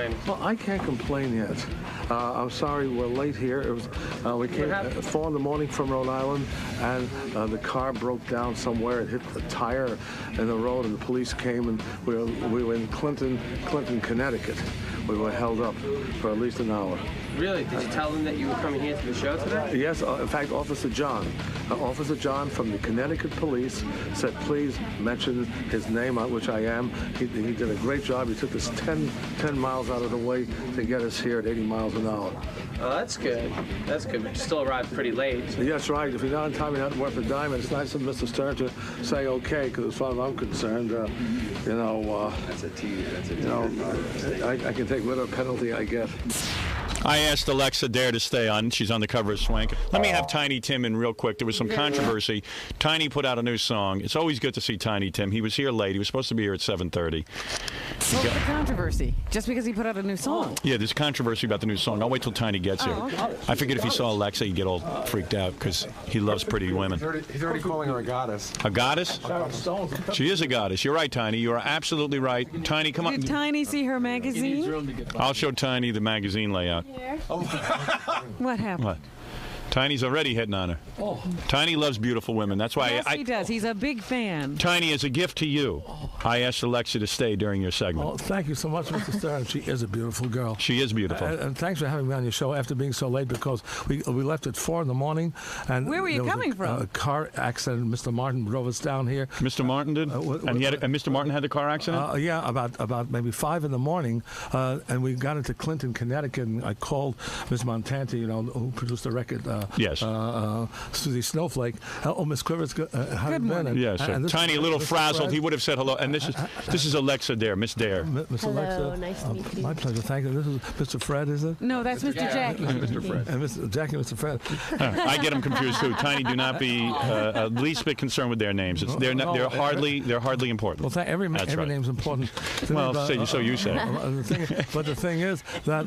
Tiny? Well, I can't complain yet. I'm sorry we're late here. It was we came at 4 in the morning from Rhode Island, and the car broke down somewhere. It hit a tire in the road, and the police came, and we were in Clinton, Connecticut. We were held up for at least an hour. Really? Did you tell them that you were coming here to the show today? Yes, in fact, Officer John from the Connecticut Police said, please mention his name, which I am. He did a great job. He took us 10 miles out of the way to get us here at 80 miles an hour. Oh, that's good. That's good, but you still arrived pretty late. Yes, right. If you're not on time, you're not worth a dime. And it's nice of Mr. Stern to say okay, because as far as I'm concerned, that's a T. I can take whatever penalty I get. I asked Alexa Dare to stay on. She's on the cover of Swank. Let me have Tiny Tim in real quick. There was some controversy. Tiny put out a new song. It's always good to see Tiny Tim. He was here late. He was supposed to be here at 7:30. What was the controversy? Just because he put out a new song? Yeah, there's controversy about the new song. I'll wait till Tiny gets here. Okay. I figured if he saw Alexa, he'd get all freaked out because he loves pretty women. He's already calling her a goddess. A goddess? She is a goddess. You're right, Tiny. You are absolutely right. Tiny, come on. Did Tiny see her magazine? I'll show Tiny the magazine layout. What happened? What? Tiny's already hitting on her. Oh. Tiny loves beautiful women. That's why Yes, he does. He's a big fan. Tiny, as a gift to you, I asked Alexa to stay during your segment. Oh, thank you so much, Mr. Stern. She is a beautiful girl. She is beautiful. And thanks for having me on your show after being so late, because we left at 4 in the morning. And where were you coming from? A car accident. Mr. Martin drove us down here. Mr. Martin did? And Mr. Martin had the car accident? Yeah, about maybe 5 in the morning. And we got into Clinton, Connecticut, and I called Miss Montanti, who produced the record. Yes. Susie Snowflake. Miss Quivers, how Good morning. Yes, Tiny, a little frazzled. He would have said hello. And this is Alexa Dare, Miss Dare. Miss Alexa. Nice to meet you. My pleasure. Thank you. This is Mr. Fred, is it? No, that's Mr. Jackie. Mr. Fred. And Mr. Jackie, Mr. Fred. I get them confused too. Tiny, do not be least bit concerned with their names. They're hardly important. Well, every name's important. Well, so you say. But the thing is that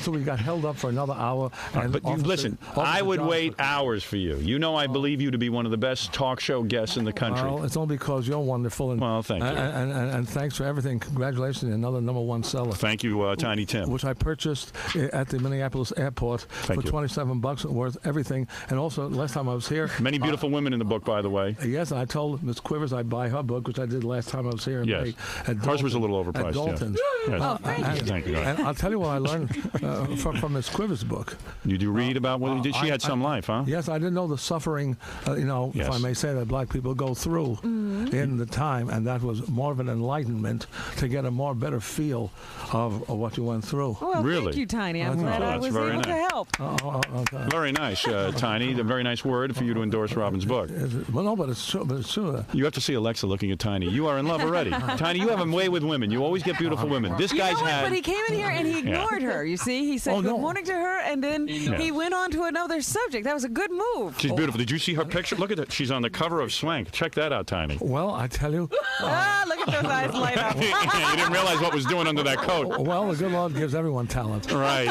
so we got held up for another hour. But listen, I would wait hours for you. You know I believe you to be one of the best talk show guests in the country. Well, it's only because you're wonderful. And, well, thank you. And thanks for everything. Congratulations, another #1 seller. Thank you, Tiny Tim. Which I purchased at the Minneapolis airport for $27 worth everything. And also, last time I was here. Many beautiful women in the book, by the way. Yes, and I told Miss Quivers I'd buy her book, which I did last time I was here in May. Hers was a little overpriced. At Dalton's. Yes. Oh, thank you. And I'll tell you what I learned from Miss Quivers' book. You do read about what she had some life, huh? Yes, I didn't know the suffering, if I may say, that black people go through in the time, and that was more of an enlightenment to get a more better feel of what you went through. Well, really? Thank you, Tiny. I'm glad I was able to help. Okay. Very nice, Tiny. A very nice word for you to endorse Robin's book. Well, no, but it's true. You have to see Alexa looking at Tiny. You are in love already. Tiny, you have a way with women. You always get beautiful women. This guy's had... But he came in here and he ignored her, you see? He said good morning to her, and then he went on to another subject. That was a good move. She's beautiful. Did you see her picture? Look at that. She's on the cover of Swank. Check that out, Tiny. Well, I tell you. Look at those eyes light up. You didn't realize what was doing under that coat. Well, the good Lord gives everyone talent. Right.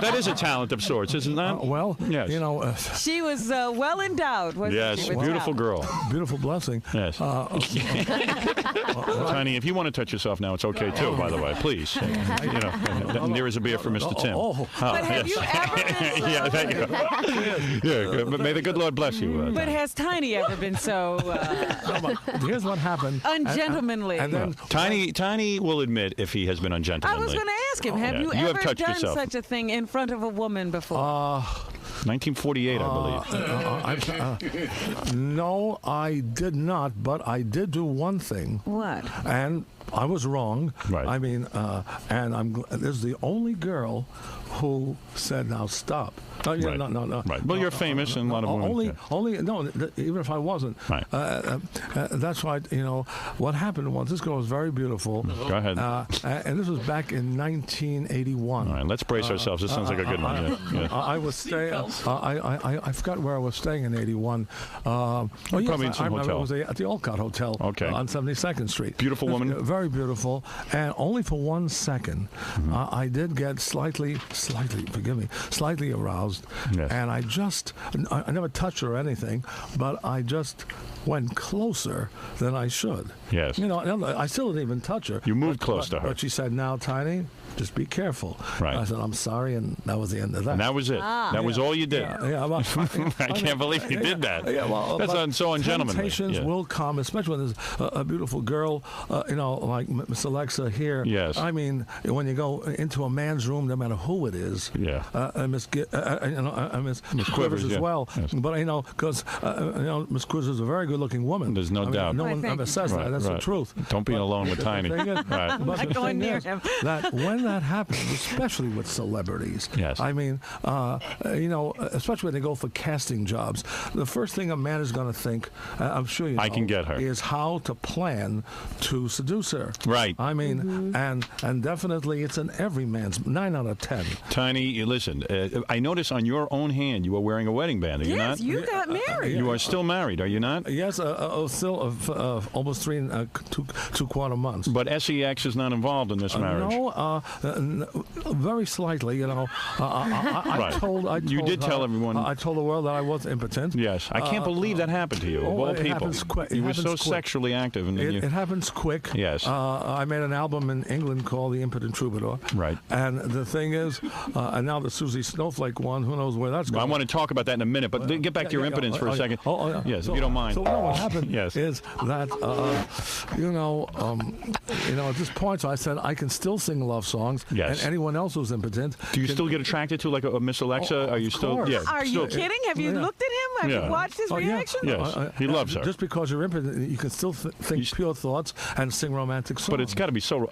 That is a talent of sorts, isn't that? Yes. She was well endowed, wasn't she? Yes, beautiful girl. Beautiful blessing. Yes. Tiny, if you want to touch yourself now, it's okay too, by the way. Please. There is a beer for Mr. Tim. But have you ever been Yeah, thank you. Yeah, but may the good Lord bless you. But has Tiny ever been so here's what happened. Ungentlemanly? And then Tiny will admit if he has been ungentlemanly. I was going to ask him, have you have ever touched done yourself. such a thing in front of a woman before? 1948, I believe. No, I did not, but I did do one thing. What? And I was wrong. Right. I mean, this is the only girl who said, "Now stop." Right. No. Right. Well, you're famous, and a lot of women. Even if I wasn't. Right. That's why, what happened was this girl was very beautiful. Go ahead. And this was back in 1981. All right, let's brace ourselves. This sounds like a good one. I was staying. I forgot where I was staying in '81. Probably in some hotel. It was at the Olcott Hotel on 72nd Street. Beautiful woman. Very beautiful. And only for 1 second, I did get slightly aroused. Yes. And I never touched her or anything, but I just went closer than I should. Yes. I still didn't even touch her. You moved close to her. But she said, "Now, Tiny, just be careful. Right. I said, I'm sorry, and that was the end of that. And that was it. That was all you did. Well, I can't believe you did that. Yeah, well, that's so ungentlemanly. Temptations will come, especially when there's a beautiful girl, like Miss Alexa here. Yes. I mean, when you go into a man's room, no matter who it is. Yeah. Miss Quivers as well. Yes. But because Miss Quivers is a very good-looking woman. There's no doubt. No one ever says that. That's the truth. Don't be alone with Tiny. But not going near him. That when that happens, especially with celebrities. Yes. I mean, especially when they go for casting jobs, the first thing a man is going to think, I'm sure you know, I can get her, is how to plan to seduce her. Right. I mean, and definitely it's in every man's 9 out of 10. Tiny, listen, I notice on your own hand you are wearing a wedding band. Are you not? Yes, you got married. You are still married, are you not? Yes, still almost 3 and 2/4 months. But SEX is not involved in this marriage. No, very slightly. I told you did tell everyone. I told the world that I was impotent. Yes, I can't believe that happened to you. Of all it people, happens quick. you were so quick. sexually active, and It happens quick. Yes. I made an album in England called The Impotent Troubadour. Right. And the thing is, and now the Susie Snowflake one, who knows where that's going. I want to talk about that in a minute, but get back to your impotence for a second. Yeah. Yes, if you don't mind. So what happened Yes. is that, at this point, so I said I can still sing love songs. Yes. And anyone else who's impotent. Do you still get attracted to like a Miss Alexa? Are you still? course. Yeah. Are you kidding? Have you looked at him? Have you watched his reaction? Yes. He loves her. Just because you're impotent, you can still think pure thoughts and sing romantic songs. But it's got to be so.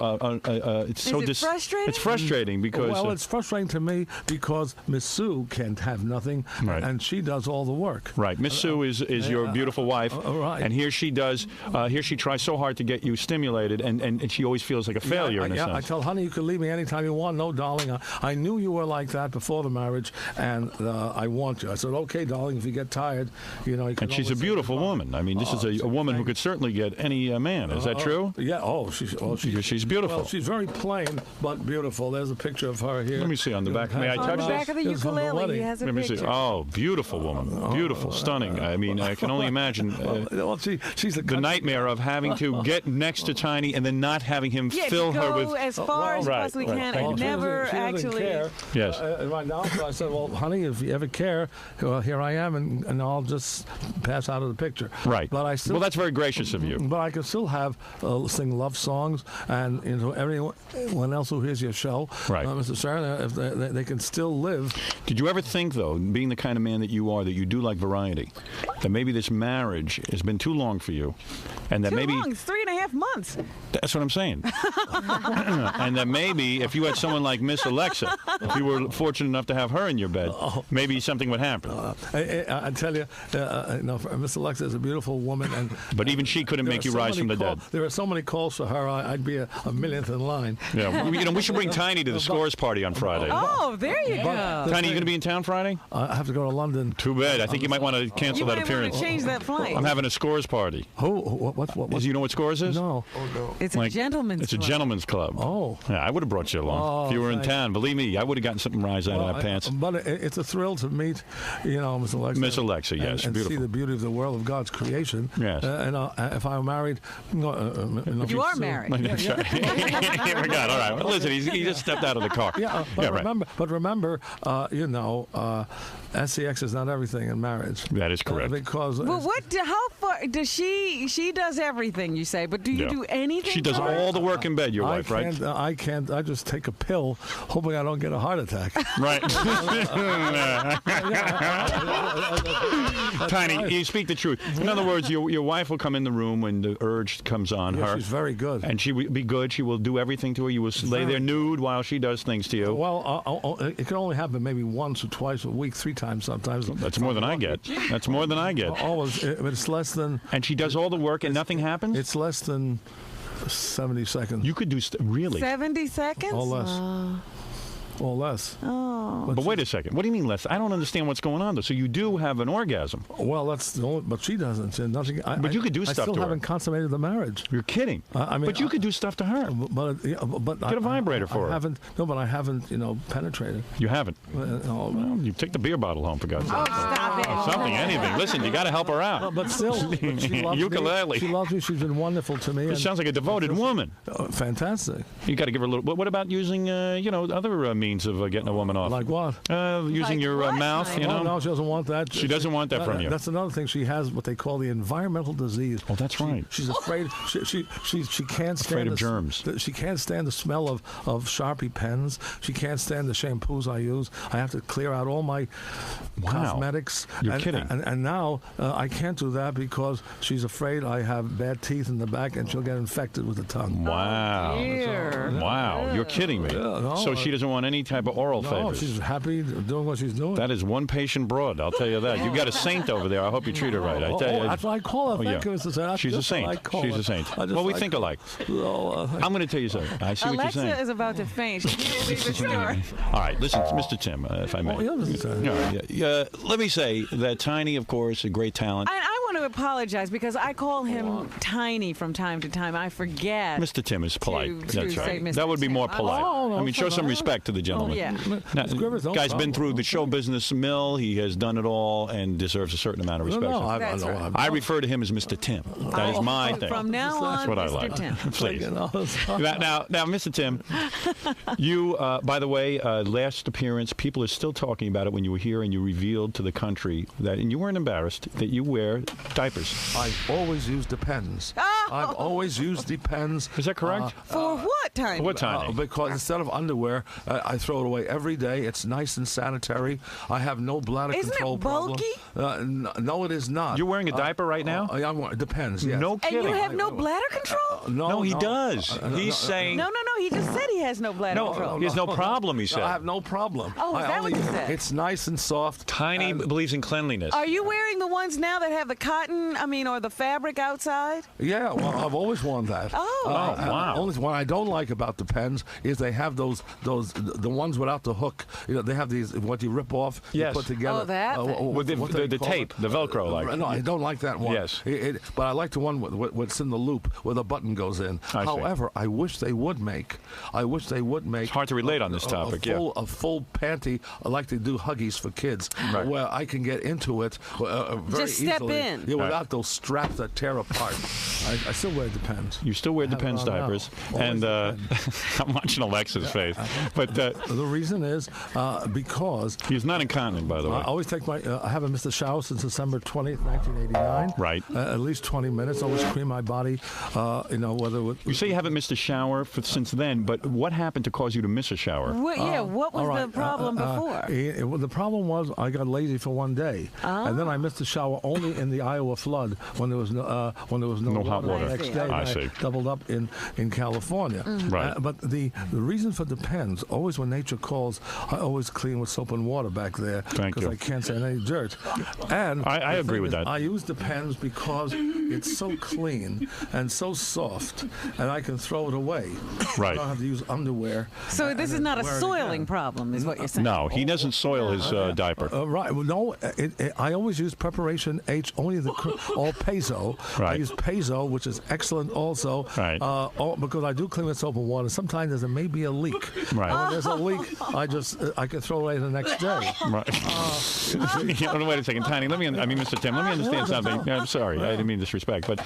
It's so. Is it frustrating? It's frustrating because. Well, it's frustrating to me because Miss Sue can't have nothing, and she does all the work. Right. Miss Sue is your beautiful wife, right. and here she does. Here she tries so hard to get you stimulated, and she always feels like a failure in a sense. I tell honey, you can leave me anytime you want. No, darling, I knew you were like that before the marriage, and I want you. I said, okay, darling, if you get tired, you can. And she's a beautiful woman. I mean, this is a woman who could certainly get any man. Is that true? Yeah. Oh, she's beautiful. Well, she's very plain but beautiful. There's a picture of her here. Let me see on the back. May I touch On the this? back of the ukulele, he has a Let me see. picture. Oh, beautiful woman. Beautiful, stunning. I mean, I can only imagine she's the nightmare of having to get next to Tiny and then not having him fill to her go with. as far as you possibly can, Thank and you. never she doesn't actually. care. Yes. Right now, so I said, well, honey, if you ever care, well, here I am, and I'll just pass out of the picture. Right. But I still. Well, that's very gracious of you. But I can still have sing love songs, and everyone else who hears your show, Right. Mr. Sarah, if they can still live. Did you ever think, though, being the kind of man that you are, that you do like variety, that maybe this marriage has been too long for you, and that Too maybe long, 3.5 months. that's what I'm saying, and that maybe if you had someone like Miss Alexa, if you were fortunate enough to have her in your bed, maybe something would happen. I tell you, Miss Alexa is a beautiful woman, But even she couldn't make you rise from the dead. There are so many calls for her. I'd be a millionth in line. Yeah, we should bring Tiny to the Scores party on Friday. Oh, there you go. Tiny, you going to be in town Friday? I have to go to London. Too bad. I think you might want to cancel You that might want appearance. to change that flight. I'm having a Scores party. What? You know what Scores is? No. It's a gentleman's It's a club. gentleman's club. Oh. Yeah, I would have brought you along if you were in town. Believe me, I would have gotten something rise out of that pants. But it's a thrill to meet, Miss Alexa. Miss Alexa, yes, and beautiful. see the beauty of the world of God's creation. Yes. If I were married, You are married. Here we go. All right. Well, listen, he just stepped out of the car. But remember, SEX is not everything in marriage. That is correct. Because Well, how far does she does everything, you say, but do you do anything? She does for her? all the work in bed, your wife, right? I can't. I just take a pill, hoping I don't get a heart attack. Right. Tiny, you speak the truth. In other words, your wife will come in the room when the urge comes on her. She's very good. And she will be good. She will do everything to her. You will lay there nude while she does things to you. Well, it can only happen maybe once or twice a week, 3 times sometimes. That's more than I get. That's more than I get. Always, but it's less than. And she does all the work and nothing happens? It's less than 70 seconds. You could do really 70 seconds? Or less. Or less. Oh. But wait a second. What do you mean less? I don't understand what's going on, though. So you do have an orgasm. Well, that's the only, but she doesn't. Nothing. But you could do stuff to her. I still haven't consummated the marriage. You're kidding. I mean, but you could do stuff to her. But get a vibrator for her. But I haven't, penetrated. You haven't? No. Well, you take the beer bottle home, for God's sake. Oh, stop it. Something, anything. Listen, you got to help her out. But still, she loves ukulele. me. She loves me. She's been wonderful to me. It sounds like a devoted woman. Fantastic. You got to give her a little. What about using, other means of getting a woman off? Like what? Using your mouth. No, she doesn't want that. She doesn't want that from you. That's another thing. She has what they call the environmental disease. Oh, that's right. She's afraid. She can't stand afraid of germs. She can't stand the smell of Sharpie pens. She can't stand the shampoos I use. I have to clear out all my cosmetics. You're kidding. And now I can't do that because she's afraid I have bad teeth in the back and she'll get infected with the tongue. Wow. Wow. You're kidding me. So she doesn't want any type of oral favors. No, she's happy doing what she's doing. That is one patient broad, I'll tell you that. You've got a saint over there. I hope you treat her right. I tell you. That's what I call her. Thank you, Mr. Senator. She's a saint. She's a saint. Well, we think alike. I'm going to tell you something. I see what you're saying. Alexa is about to faint. She can't believe the story. All right, listen, Mr. Tim, if I may. Let me say that Tiny, of course, a great talent. I want to apologize because I call him Tiny from time to time. I forget. Mr. Tim is polite. That's right. Mr. That would be more polite. I mean, show some respect to the gentleman. Now, guy's been through the show business mill. He has done it all and deserves a certain amount of respect. I refer to him as Mr. Tim. That is my thing. From now on, that's what I like. Tim. Please. Now, Mr. Tim, you, by the way, last appearance, people are still talking about it when you were here and you revealed to the country that, and you weren't embarrassed, that you wear diapers. I've always used Depends. I've always used Depends. Is that correct? For what time? What time? Because instead of underwear, I throw it away every day. It's nice and sanitary. I have no bladder control problem. Isn't it bulky? No, it is not. You're wearing a diaper right now? It depends, yes. No kidding. And you have no bladder control? No, he does. He's saying... No. He just said he has no bladder control. He has no problem, he said. I have no problem. Oh, is that what you said? It's nice and soft. Tiny believes in cleanliness. Are you wearing the ones now that have the cotton, or the fabric outside? Yeah, well, I've always worn that. Wow. Only what I don't like about Depends is they have the ones without the hook. They have these, what you rip off, you put together. Oh, that with the tape, the Velcro, like. No, I don't like that one. Yes. But I like the one what's in the loop where the button goes in. However, I wish they would make. It's hard to relate on this topic. A full panty, like they do Huggies for kids, where I can get into it very just step easily. in. Yeah, without those straps that tear apart. I still wear Depends. You still wear Depends diapers, and I'm watching Alexa's face. But the reason is because he's not incontinent, by the way. I always take I haven't missed a shower since December 20th, 1989. Right. At least 20 minutes. I always cream my body. You say you haven't missed a shower since then, but what happened to cause you to miss a shower? What was the problem before? The problem was I got lazy for one day, and then I missed the shower only in the Iowa flood when there was no hot water. The next day, I doubled up in California. Right. But the reason for Depends, always when nature calls, I always clean with soap and water back there because I can't stand any dirt. And I agree with that. I use Depends because it's so clean and so soft, and I can throw it away. Right. I don't have to use underwear. So this is not a soiling problem, is what you're saying? No, he doesn't soil his diaper. Right. Well, no, I always use Preparation H, only all Pezzo. Right. I use Pezzo, which is excellent also. Right. Because I do clean with soap and water. Sometimes there may be a leak. Right. When there's a leak, I can throw it away the next day. Right. Wait a second, Tiny. Mr. Tim, let me understand something. I'm sorry, I didn't mean disrespect, but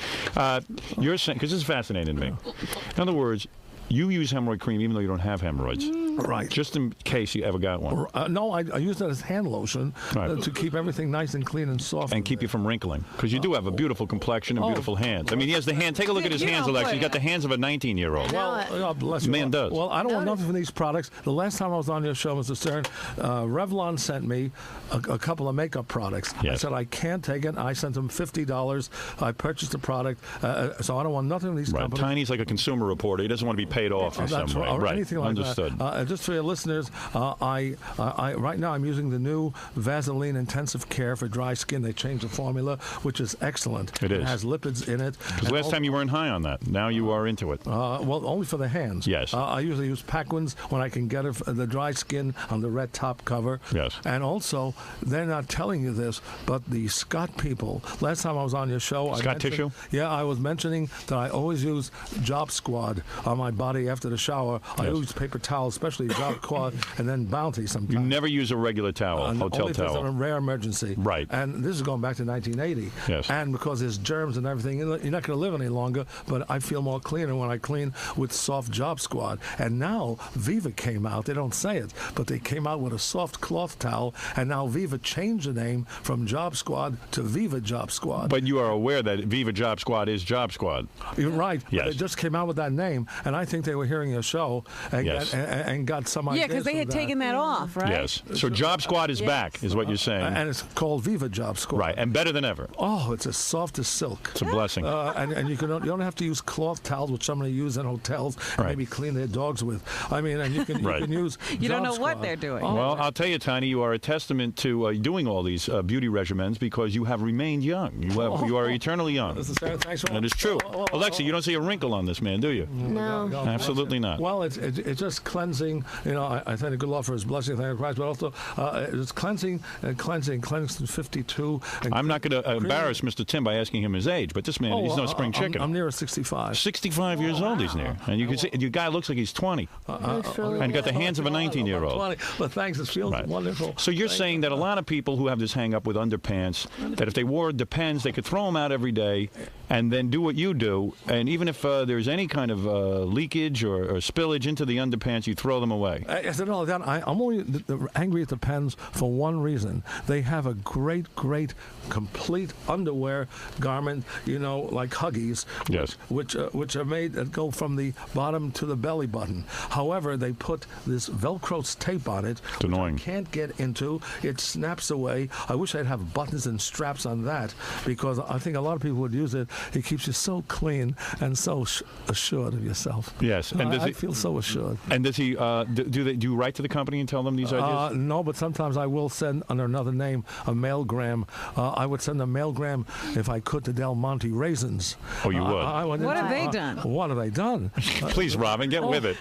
you're saying, because this is fascinating to me. In other words, you use hemorrhoid cream even though you don't have hemorrhoids. Right. Just in case you ever got one. No, I use that as hand lotion to keep everything nice and clean and soft. And keep you from wrinkling. Because you do have a beautiful complexion and beautiful hands. I mean, he has the hand. Take a look at his hands, Alexa. He's got the hands of a 19-year-old. Well, bless you. Man does. Well, I don't want nothing from these products. The last time I was on your show, Mr. Stern, Revlon sent me a couple of makeup products. Yes. I said, I can't take it. I sent them $50. I purchased the product. So I don't want nothing from these companies. Tiny's like a consumer reporter. He doesn't want to be paid off in some way. Or anything like Understood. That. just for your listeners, I right now I'm using the new Vaseline Intensive Care for dry skin. They changed the formula, which is excellent. It is. It has lipids in it. Because last time you weren't high on that. Now you are into it. Well, only for the hands. Yes. I usually use Paquins when I can get it for the dry skin on the red top cover. Yes. And also, they're not telling you this, but the Scott people, last time I was on your show, Scott tissue? Yeah, I was mentioning that I always use Job Squad on my body after the shower. I use paper towels, especially Job Squad, and then Bounty sometimes. You never use a regular towel, hotel only if it's towel. a rare emergency. Right. And this is going back to 1980. Yes. And because there's germs and everything, you're not going to live any longer, but I feel more cleaner when I clean with soft Job Squad. And now Viva came out. They don't say it, but they came out with a soft cloth towel, and now Viva changed the name from Job Squad to Viva Job Squad. But you are aware that Viva Job Squad is Job Squad. You're right. Yes. But they just came out with that name, and I think they were hearing your show and, Yes. and got some ideas. Yeah, because they had taken that off, right? Yes. So Job Squad is back, is what you're saying. And it's called Viva Job Squad. Right, and better than ever. Oh, it's as soft as silk. It's a blessing. And you don't have to use cloth towels, which somebody use in hotels, and Right. maybe clean their dogs with. I mean, and you can, Right. you can use. You don't Job know what Squad. they're doing. Well, I'll tell you, Tiny, you are a testament to doing all these beauty regimens because you have remained young. You are eternally young. This is Sarah. Thanks for That is true. Alexa, you don't see a wrinkle on this man, do you? No. Absolutely not. Well, it's just cleansing. You know, I thank the good Lord for His blessing, thank Christ, but also it's cleansing and cleansing 52. And I'm not going to embarrass Mr. Tim by asking him his age, but this man, he's no spring chicken. I'm near 65. 65 years old he's near. And you can see, your guy looks like he's 20 and got the hands of a 19-year-old. 20. But thanks, it feels Right. wonderful. So you're saying that a lot of people who have this hang-up with underpants, that if they wore Depends, they could throw them out every day and then do what you do, and even if there's any kind of leakage or spillage into the underpants, you throw them away. I said, no, I'm only angry at the Pens for one reason. They have a great, complete underwear garment, you know, like Huggies, Yes. which are made that go from the bottom to the belly button. However, they put this Velcro tape on it, It's annoying. which I can't get into. It snaps away. I wish I'd have buttons and straps on that, because I think a lot of people would use it. It keeps you so clean and so assured of yourself. Yes. And I feel so assured. And does he? Do you write to the company and tell them these ideas? No, but sometimes I will send under another name a mailgram. I would send a mailgram if I could to Del Monte Raisins. Oh, you would? What have they done? What have they done? Please, Robin, get with it.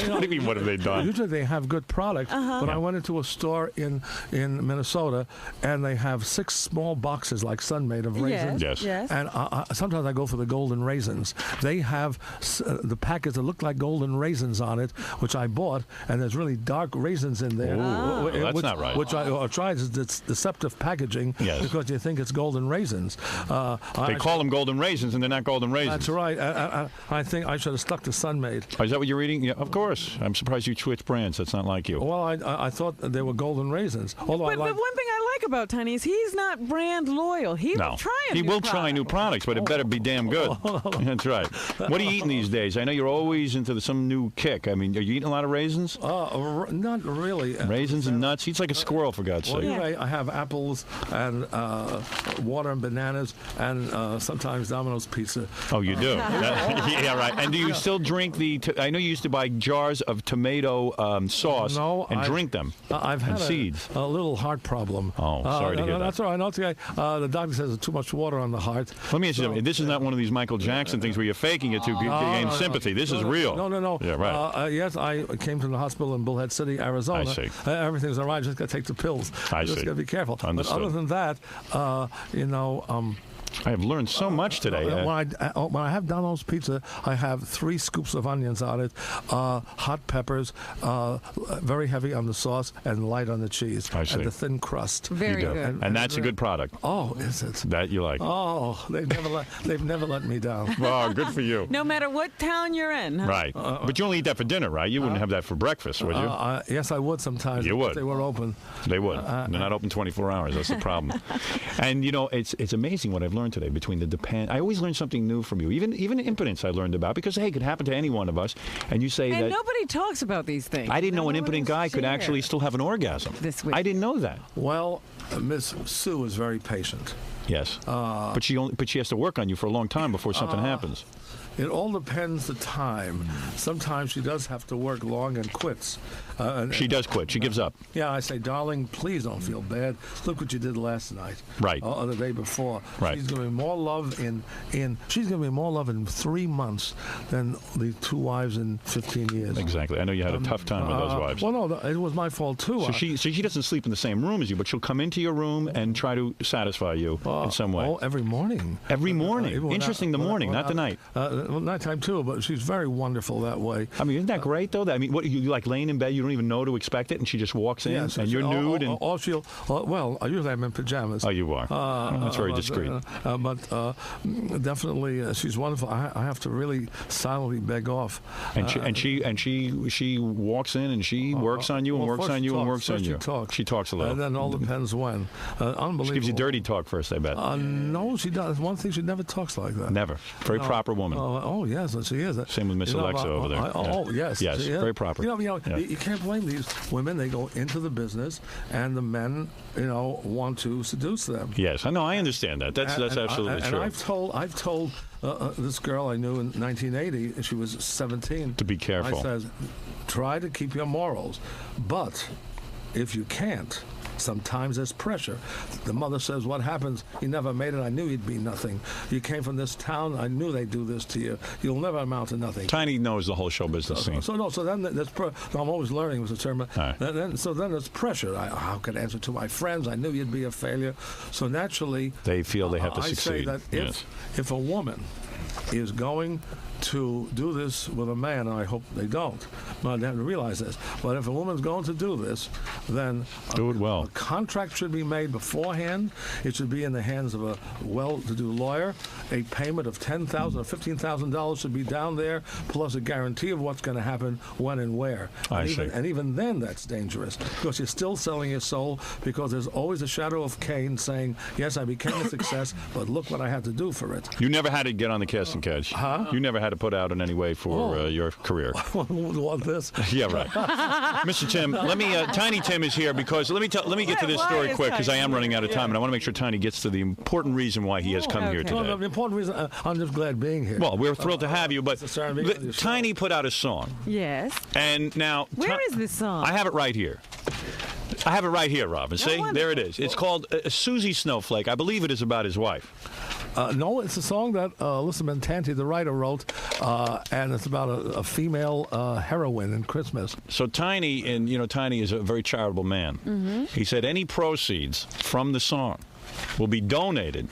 What do you mean? What have they done? Usually they have good product, but I went into a store in Minnesota, and they have 6 small boxes like Sun-Maid of raisins. Yes. And sometimes I go for the golden raisins. They have the packets that look like golden raisins on it, which I bought, and there's really dark raisins in there. Well, that's not right. Which I tried. It's deceptive packaging, Yes. because you think it's golden raisins. They call them golden raisins, and they're not golden raisins. That's right. I think I should have stuck to Sun-Maid. Oh, is that what you're reading? Yeah, of course. I'm surprised you switched brands. That's not like you. Well, I thought they were golden raisins. Although But one thing I like about Tiny is he's not brand loyal. He will try a He new will try new products, but it better be damn good. That's right. What are you eating these days? I know you're always into some new kick. I mean, are you eating a lot of raisins? Not really. Raisins and nuts? He's like a squirrel, for God's Well, sake. anyway, I have apples and water and bananas, and sometimes Domino's pizza. Oh, you do? Yeah, right. And do you still drink I know you used to buy jars of tomato sauce and drink them. I've had seeds. a little heart problem. Oh, sorry to hear that. That's all right. No, it's okay. The doctor says there's too much water on the heart. Let me ask you something. This is not one of these Michael Jackson things where you're faking it to gain sympathy. This is real. No. Yeah, right. Yes, I came to the hospital in Bullhead City, Arizona. I see. Everything's all right. Just got to take the pills. I just see. got to be careful. Understood. But other than that, I have learned so much today. when I have Domino's pizza, I have 3 scoops of onions on it, hot peppers, very heavy on the sauce, and light on the cheese. I see. And the thin crust. Very You do. good. And that's a good product. Oh, is it? That you like. Oh, they've never let me down. Oh, good for you. No matter what town you're in. Huh? Right. But you only eat that for dinner, right? You wouldn't have that for breakfast, would you? Yes, I would sometimes. You if would. they were open. They would. They're not open 24 hours. That's the problem. And, you know, it's amazing what I've learned today between the Depends. I always learn something new from you. Even impotence I learned about, because, hey, it could happen to any one of us. And you say And that... nobody talks about these things. I didn't know an Nobody impotent guy could shares. actually still have an orgasm. This week. I didn't know that. Well, Miss Sue is very patient. Yes. But she has to work on you for a long time before something happens. It all depends the time. Sometimes she does have to work long and quits. She does quit. She gives up. Yeah, I say, darling, please don't feel bad. Look what you did last night. Right. Or the day before. Right. She's going to be more love she's going to be more love in 3 months than the 2 wives in 15 years. Exactly. I know you had a tough time with those wives. Well, no, it was my fault too. So she doesn't sleep in the same room as you, but she'll come into your room and try to satisfy you in some way. Oh, every morning. Every morning. Interesting, the morning, not the night. Well, nighttime too, but she's very wonderful that way. I mean, isn't that great though? I mean, what you like laying in bed, you don't even know to expect it, and she just walks in, and you're nude, and usually I'm in pajamas. Oh, you are. That's very discreet. But definitely, she's wonderful. I have to really silently beg off. And she walks in and she works on you and works on you and works on you. She talks a little. And then all depends when. Unbelievable. She gives you dirty talk first, I bet. No, she does. One thing, she never talks like that. Never. Very proper woman. Oh yes, she is. Same with Miss Alexa over there. Yes. Yes, very proper. You can't blame these women. They go into the business, and the men, want to seduce them. Yes, I know. I understand that. That's absolutely true. And I've told this girl I knew in 1980, she was 17. To be careful. I said, try to keep your morals, but if you can't, sometimes there's pressure. The mother says, what happens? He never made it. I knew he'd be nothing. You came from this town. I knew they'd do this to you. You'll never amount to nothing. Tiny knows the whole show business scene. So then there's I'm always learning was a term. Right. So then there's pressure. How could I answer to my friends? I knew you'd be a failure. So naturally, they feel they have to succeed. I say that if a woman is going to do this with a man, and I hope they don't, but they have to realize this. But if a woman's going to do this, then do it well. A contract should be made beforehand. It should be in the hands of a well-to-do lawyer. A payment of $10,000 or $15,000 should be down there, plus a guarantee of what's going to happen, when and where. And even then, that's dangerous because you're still selling your soul, because there's always a shadow of Cain saying, "Yes, I became a success, but look what I had to do for it." You never had to get on the casting couch. Huh? You never had to put out in any way for your career. Want this? Yeah, right. Mr. Tim, let me. Tiny Tim is here because let me get to this story quick because I am running out of time, and I want to make sure Tiny gets to the important reason why he has come here today. Well, the important reason, I'm just glad being here. Well, we're thrilled to have you, but Tiny put out a song. Yes. And now, where is this song? I have it right here. I have it right here, Robin. See, there it is. It's called Susie Snowflake. I believe it is about his wife. No, it's a song that Alyssa Montanti, the writer, wrote, and it's about a female heroine in Christmas. So Tiny, and Tiny is a very charitable man. Mm-hmm. He said any proceeds from the song will be donated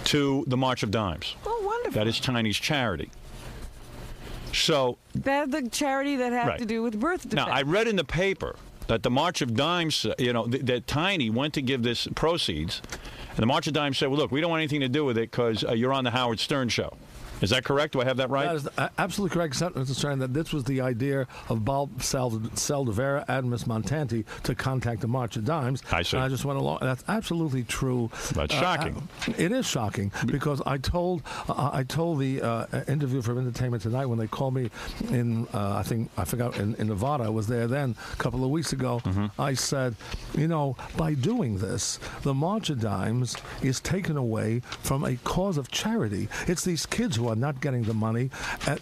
to the March of Dimes. Oh, wonderful. That is Tiny's charity. So that's the charity that has to do with birth defects. Now, I read in the paper that the March of Dimes, that Tiny went to give this proceeds, and the March of Dimes said, well, look, we don't want anything to do with it because you're on the Howard Stern show. Is that correct? Do I have that right? That is absolutely correct, Mr. Stern, that this was the idea of Bob Saldivera and Miss Montanti to contact the March of Dimes. I see. And I just went along. That's absolutely true. That's shocking. It is shocking because I told the interview from Entertainment Tonight when they called me in, in Nevada. I was there then a couple of weeks ago. Mm-hmm. I said, by doing this, the March of Dimes is taken away from a cause of charity. It's these kids who are not getting the money.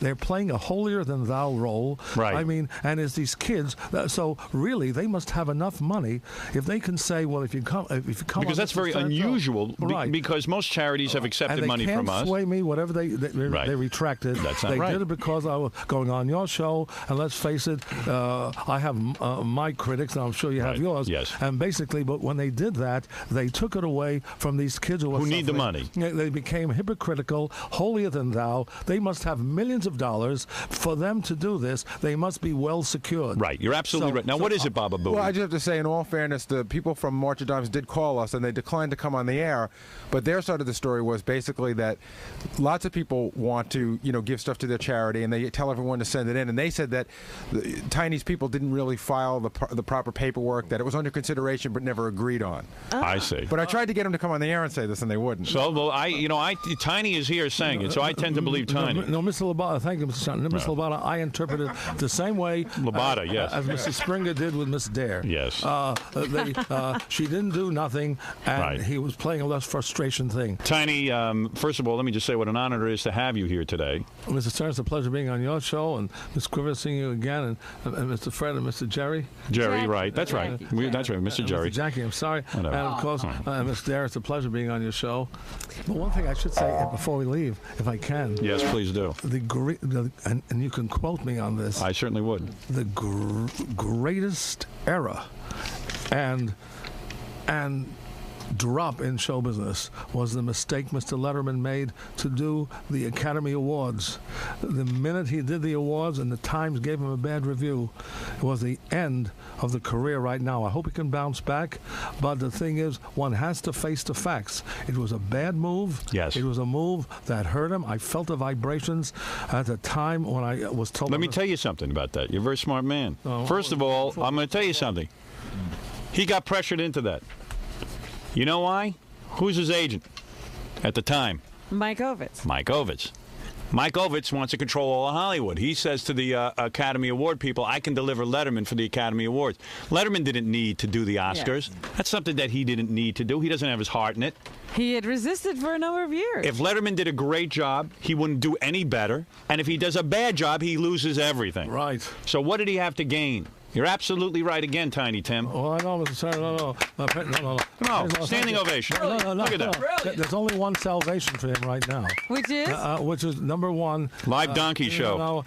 They're playing a holier-than-thou role. Right. I mean, and it's these kids. So really, they must have enough money if they can say, well, if you come, because that's very unusual. Right. Because most charities have accepted money from us. And they can't sway me. Whatever they retracted. That's not they right. did it because I was going on your show. And let's face it, I have my critics, and I'm sure you have yours. Yes. And basically, but when they did that, they took it away from these kids who need the money. They became hypocritical, holier than thou. They must have millions of dollars for them to do this. They must be well secured. Right. You're absolutely right. Now, what is it, Baba Booey? Well, I just have to say, in all fairness, the people from March of Dimes did call us, and they declined to come on the air. But their side of the story was basically that lots of people want to, give stuff to their charity, and they tell everyone to send it in. And they said that Tiny's people didn't really file the proper paperwork, that it was under consideration but never agreed on. I see. But I tried to get them to come on the air and say this, and they wouldn't. So, well, Tiny is here saying it. So I tend to believe Tiny. No, Mr. Labata, thank you, Mr. Johnson. Mr. Labata, I interpreted it the same way Labata, yes. as Mr. Springer did with Miss Dare. Yes. She didn't do nothing, and he was playing a less frustration thing. Tiny, first of all, let me just say what an honor it is to have you here today. Mr. Stern, it's a pleasure being on your show, and Ms. Quiver seeing you again, and Mr. Fred and Mr. Jerry. Jerry, right. That's right. That's right, Mr. Jerry. Mr. Jackie, I'm sorry. Whatever. And, of course, Ms. Dare, it's a pleasure being on your show. But one thing I should say before we leave, if I can. Yes, please do. And you can quote me on this. I certainly would. The greatest era and drop in show business was the mistake Mr. Letterman made to do the Academy Awards. The minute he did the awards and the Times gave him a bad review, it was the end of the career right now. I hope he can bounce back, but the thing is, one has to face the facts. It was a bad move. Yes. It was a move that hurt him. I felt the vibrations at the time when I was told. Let me tell you something about that. You're a very smart man. First of all, I'm going to tell you something. He got pressured into that. You know why? Who's his agent at the time? Mike Ovitz. Mike Ovitz. Mike Ovitz wants to control all of Hollywood. He says to the Academy Award people, I can deliver Letterman for the Academy Awards. Letterman didn't need to do the Oscars. Yeah. That's something that he didn't need to do. He doesn't have his heart in it. He had resisted for a number of years. If Letterman did a great job, he wouldn't do any better. And if he does a bad job, he loses everything. Right. So what did he have to gain? You're absolutely right again, Tiny Tim. Oh, I know, Mr. Senator. No. Standing ovation. No. Look at that. There's only one salvation for him right now. Which is? Which is number one. Live Donkey Show.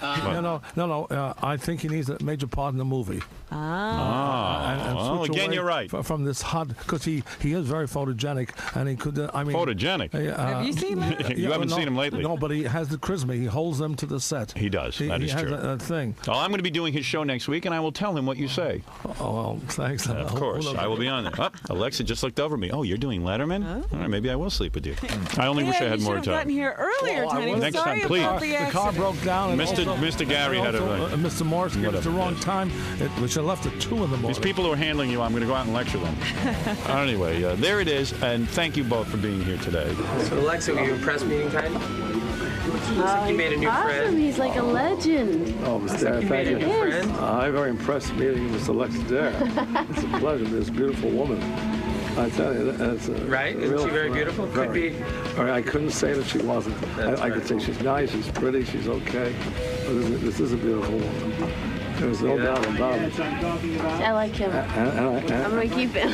No. I think he needs a major part in the movie. Well, again, you're right. From this hot, because he is very photogenic, and he could. Photogenic. Have you seen him? You haven't seen him lately. No, but he has the charisma. He holds them to the set. He does. That is true. He has a thing. Well, I'm going to be doing his show next week, and I will tell him what you say. Oh, well, thanks. Of course. I will be on there. Oh, Alexa just looked over me. Oh, you're doing Letterman? All right, maybe I will sleep with you. I only wish I had more time. You should have gotten here earlier, Tiny. Next time, please. The car broke down. And Mr. Gary had a Mr. Morris gave us the wrong time. We should have left at 2 in the morning. These people who are handling you, I'm going to go out and lecture them. Anyway, there it is, and thank you both for being here today. So, Alexa, were you impressed meeting Tiny? Looks like you made a new friend. He's like a legend. Oh, Mr. Dare, thank you. I'm very impressed meeting Miss Alexa Dare. It's a pleasure. This beautiful woman. I tell you, that's right? Isn't she very beautiful? Could be. I couldn't say that she wasn't. I could say she's nice, she's pretty, she's okay. But this is a beautiful woman. There's no doubt about it. I like him. I'm going to keep him.